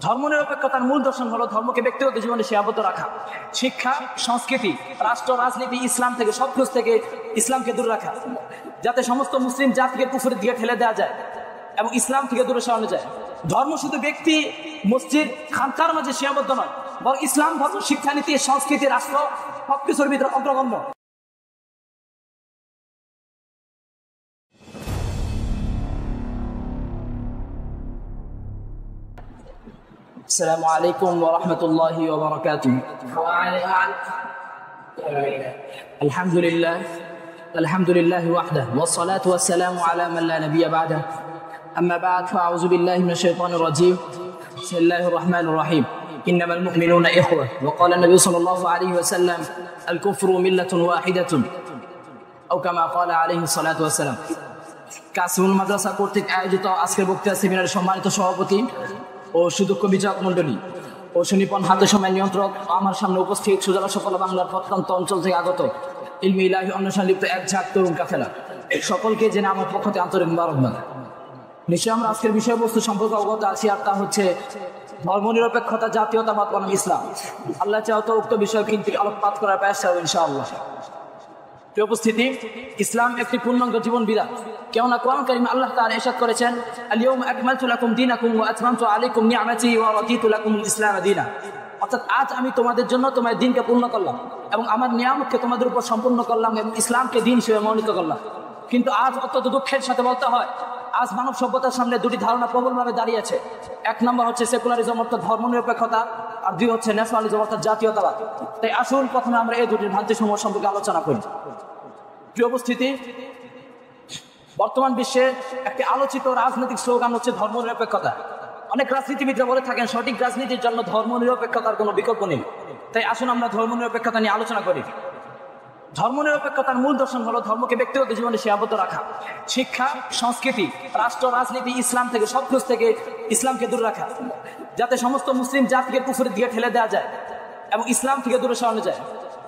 ধর্মনিরপেক্ষতার মূল দর্শন হলো ধর্মকে ব্যক্তিগত জীবনে সীমাবদ্ধ রাখা। শিক্ষা, সংস্কৃতি, রাষ্ট্র, রাজনীতি, ইসলাম থেকে সব কিছু থেকে ইসলামকে দূরে রাখা, যাতে সমস্ত মুসলিম জাতিকে কুফরের দিকে ঠেলে দেওয়া যায় এবং ইসলাম থেকে দূরে সরানো যায়। ধর্ম শুধু ব্যক্তি, মসজিদ, খানকার মাঝে সীমাবদ্ধ নয়, বরং ইসলাম ধর্ম শিক্ষানীতি, সংস্কৃতি, রাষ্ট্র সবকিছুর ভিতরে অগ্রগণ্য। السلام عليكم ورحمة الله وبركاته. الحمد لله وحده والصلاة والسلام على من لا نبي بعده. أما بعد فأعوذ بالله من الشيطان الرجيم. بسم الله الرحمن الرحيم. إنما المؤمنون إخوة. وقال النبي صلى الله عليه وسلم الكفر ملة واحدة أو كما قال عليه الصلاة والسلام. কাসিমুল মাদ্রাসা কর্তৃক আয়োজিত আজকের বক্তৃতা সেমিনারের সম্মানিত সভাপতি ও সুদক্ষ বিচারক মন্ডলী ও সুনিপুণ হাতে সময় নিয়ন্ত্রক, আমার সামনে উপস্থিত সুজলা সকল বাংলার প্রত্যন্ত অঞ্চল থেকে আগত ইলমে ইলাহি অন্বেষণ লিপ্ত এক ঝাঁক তরুণ কাফেলা, সকলকে জেনে আমার পক্ষ থেকে আন্তরিক মোবারকবাদ। নিশ্চয়ই আমরা আজকের বিষয়বস্তু সম্পর্কে অবগত আছি, আর তা হচ্ছে ধর্মনিরপেক্ষতা, জাতীয়তাবাদ বনাম ইসলাম। আল্লাহ চাও তো উক্ত বিষয় কিন্তু আলোকপাত করার প্রয়াস হবে ইনশাআল্লাহ। উপস্থিতি, ইসলাম একটি পূর্ণাঙ্গ জীবন বিধান। কেননা কোরআন কারীমে আল্লাহ তাআলা ইরশাদ করেছেন, আল-ইয়াওমা আকমালতু লাকুম দীনাকুম ওয়া আতমামতু আলাইকুম নি'মাতি ওয়া রাদিতু লাকুমুল ইসলাম দীনা। অর্থাৎ আজ আমি তোমাদের জন্য তোমার দিনকে পূর্ণ করলাম এবং আমার নিয়ামতকে তোমাদের উপর সম্পূর্ণ করলাম এবং ইসলামকে দিন হিসেবে মনোনীত করলাম। কিন্তু আজ অত্যন্ত দুঃখের সাথে বলতে হয়, আজ মানব সভ্যতার সামনে দুটি ধারণা প্রবলভাবে দাঁড়িয়ে আছে। এক নম্বর হচ্ছে সেকুলারিজম অর্থাৎ ধর্মনিরপেক্ষতা, আর দুই হচ্ছে ন্যাশনালিজম অর্থাৎ জাতীয়তাবাদ। তাই আসুন প্রথমে আমরা এই দুটির ভ্রান্তিসমূহ সম্পর্কে আলোচনা করি। প্রিয় উপস্থিতি, বর্তমান বিশ্বে একটি আলোচিত রাজনৈতিক স্লোগান হচ্ছে ধর্মনিরপেক্ষতা। অনেক রাজনীতিবিদরা বলে থাকেন সঠিক রাজনীতির জন্য ধর্মনিরপেক্ষতার কোনো বিকল্প নেই। তাই আসুন আমরা ধর্মনিরপেক্ষতা নিয়ে আলোচনা করি। ধর্মনিরপেক্ষতার মূল দর্শন হলো ধর্মকে ব্যক্তিগত জীবনে সীমাবদ্ধ রাখা। শিক্ষা, সংস্কৃতি, রাষ্ট্র, রাজনীতি, ইসলাম থেকে সব কিছু থেকে ইসলামকে দূরে রাখা, যাতে সমস্ত মুসলিম জাতিকে কুফরের দিকে ঠেলে দেওয়া যায় এবং ইসলাম থেকে দূরে সরানো যায়।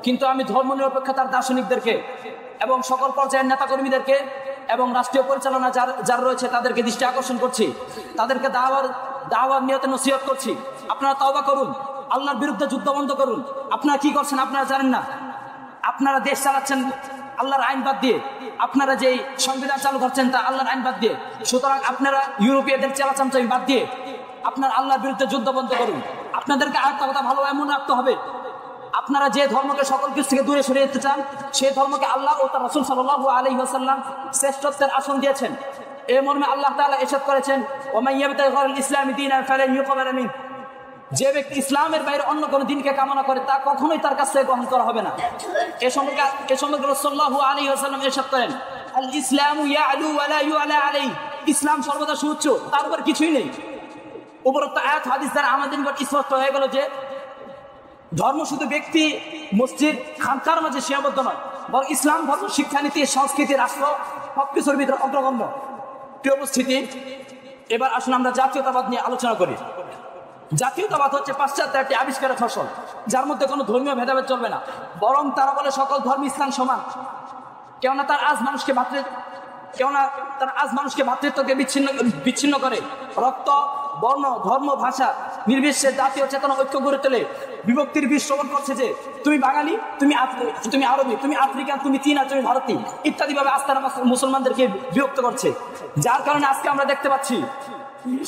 কিন্তু আমি ধর্মনিরপেক্ষতার দার্শনিকদেরকে এবং সকল পর্যায়ের নেতাকর্মীদেরকে এবং রাষ্ট্রীয় পরিচালনা যারা রয়েছে তাদেরকে দৃষ্টি আকর্ষণ করছি, তাদেরকে দাওয়ার নিয়তে নসিহত করছি, আপনারা তওবা করুন, আল্লাহর বিরুদ্ধে যুদ্ধ বন্ধ করুন। আপনারা কি করছেন আপনারা জানেন না। আপনারা দেশ চালাচ্ছেন আল্লাহর আইন বাদ দিয়ে, আপনারা যেই সংবিধান চালু করছেন তা আল্লাহর আইন বাদ দিয়ে। সুতরাং আপনারা ইউরোপীয়দের চালাচামচামি বাদ দিয়ে আপনার আল্লাহর বিরুদ্ধে যুদ্ধ বন্ধ করুন। আপনাদেরকে আরেকটা কথা ভালো এমন রাখতে হবে, আপনারা যে ধর্মকে সকল কিছু থেকে দূরে সরিয়ে দিতে চান, সেই ধর্মকে আল্লাহ ও তার রাসূল সাল্লাল্লাহু আলাইহি ওয়াসাল্লাম শ্রেষ্ঠত্বের আসন দিয়েছেন। এই মর্মে আল্লাহ তাআলা ইরশাদ করেছেন, ওয়া মান ইয়াবতাগি গায়রাল ইসলামি দীনান ফালান ইউকবালা মিনহু। যে ব্যক্তি ইসলামের বাইরে অন্য কোনো দিনকে কামনা করে তা কখনোই তার কাছ থেকে গ্রহণ করা হবে না। এ সম্পর্কে রাসূল সাল্লাল্লাহু আলাইহি ওয়াসাল্লাম ইরশাদ করেন, আল ইসলামু ইয়ালু ওয়া লা ইউআলা আলাইহি। ইসলাম সর্বদা সুউচ্চ, তার উপর কিছুই নেই। উপরোক্ত আয়াত হাদিস দ্বারা আমাদের নিকট স্পষ্ট হয়ে গেল যে ধর্ম শুধু ব্যক্তি, মসজিদ, খানকার মাঝে সীমাবদ্ধ নয়, বরং ইসলাম ধর্ম শিক্ষানীতি, সংস্কৃতি, রাষ্ট্র সবকিছুর ভিতরে অগ্রগণ্য। প্রিয় উপস্থিতি, এবার আসুন আমরা জাতীয়তাবাদ নিয়ে আলোচনা করি। জাতীয়তাবাদ হচ্ছে পাশ্চাত্যের একটি আবিষ্কারের ফসল, যার মধ্যে কোনো ধর্মীয় ভেদাভেদ চলবে না, বরং তারা বলে সকল ধর্ম ইসলাম সমান। কেননা তার আজ মানুষকে ভাতৃত্বকে বিচ্ছিন্ন করে, রক্ত, বর্ণ, ধর্ম, ভাষা নির্বিশেষে জাতীয় চেতনা ঐক্য গড়ে তোলে। বিভক্তির বীজ শ্রবণ করছে যে তুমি বাঙালি, তুমি আরবি, তুমি আফ্রিকান, তুমি চীনা, তুমি ভারতীয় ইত্যাদি ভাবে আস্থার মুসলমানদেরকে বিভক্ত করছে। যার কারণে আজকে আমরা দেখতে পাচ্ছি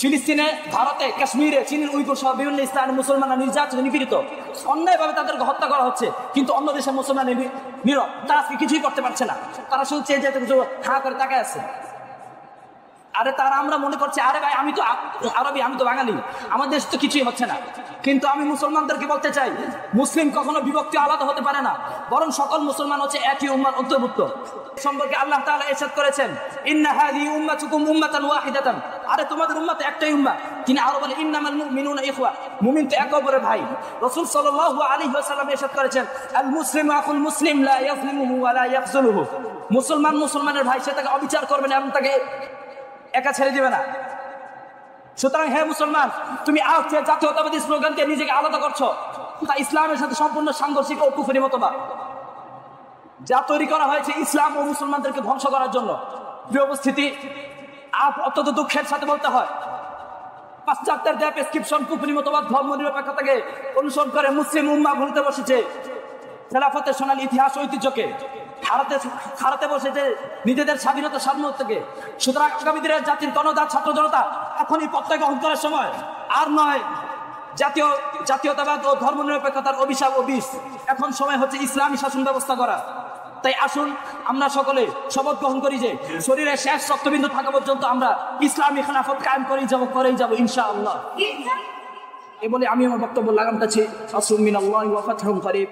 ফিলিস্তিনে, ভারতে, কাশ্মীরে, চীনের উইগুর সহ বিভিন্ন স্থানে মুসলমানরা নির্যাতিত, নিপীড়িত, অন্যায়ভাবে তাদেরকে হত্যা করা হচ্ছে। কিন্তু অন্য দেশের মুসলমান নীরব, তারা আজকে কিছুই করতে পারছে না। তারা শুধু চেয়ে যেতে হাঁ করে তাকায় আছে। আরে তারা আমরা মনে করছি, আরে ভাই আমি তো আরবি, আমি তো বাঙালি, আমার দেশ তো কিছুই হচ্ছে না। কিন্তু আমি মুসলমানদেরকে বলতে চাই, মুসলিম কখনো বিভক্তি আলাদা হতে পারে না, বরং সকল মুসলমান হচ্ছে একই উম্মার অন্তর্ভুক্ত। সম্পর্কে আল্লাহ তাআলা ইরশাদ করেছেন, ইন্না হাযিহি উম্মাতুকুম উম্মাতান ওয়াহিদাতান। আরে তোমাদের উম্মত একটাই উম্মাহ। তিনি আরো বলে, ইন্নামাল মুমিনুনা ইখওয়া। মুমিন তো একে অপরের ভাই। রাসূল সাল্লাল্লাহু আলাইহি ওয়াসাল্লাম ইরশাদ করেছেন, আল মুসলিমু আখুল মুসলিম লা ইয়াযলিমুহু ওয়া লা ইয়াখযুলুহু। মুসলমান মুসলমানের ভাই, সে তাকে অবিচার করবে না এবং তাকে একা ছেড়ে দিবে না। সুতরাং হে মুসলমান, তুমি জাতীয়তাবাদী স্লোগান দিয়ে নিজেকে আলাদা করছো, তা ইসলামের সাথে সম্পূর্ণ সাংঘর্ষিক ও কুফরি মতবাদ, যা তৈরি করা হয়েছে ইসলাম ও মুসলমানদেরকে ধ্বংস করার জন্য। প্রিয় উপস্থিতি, অত্যন্ত দুঃখের সাথে বলতে হয়, পাশ্চাত্যের দেয়া প্রেসক্রিপশন কুফরি মতবাদ ধর্ম নিরপেক্ষতাকে অনুসরণ করে মুসলিম উম্মাহ ভুলতে বসেছে খেলাফতের সোনালী ইতিহাস ঐতিহ্যকে হারাতে বসেছে নিজেদের স্বাধীনতা সার্বভৌমত্বকে। সুতরাং আগামী দিনের জাতির গণজাত ছাত্র জনতা এখনই প্রত্যয় গ্রহণ করার সময়, আর নয় জাতীয়তাবাদ ও ধর্ম নিরপেক্ষতার অভিশাপ ও বিষ। এখন সময় হচ্ছে ইসলামী শাসন ব্যবস্থা করা। তাই আসুন আমরা সকলে শপথ গ্রহণ করি যে শরীরের শেষ রক্তবিন্দু থাকা পর্যন্ত আমরা ইসলামী খেলাফত কায়েম করেই যাব ইনশাআল্লাহ। এ বলে আমি আমার বক্তব্য লাগাম টাছি। আসুম মিনাল্লাহি ওয়া ফাতহুন করিব।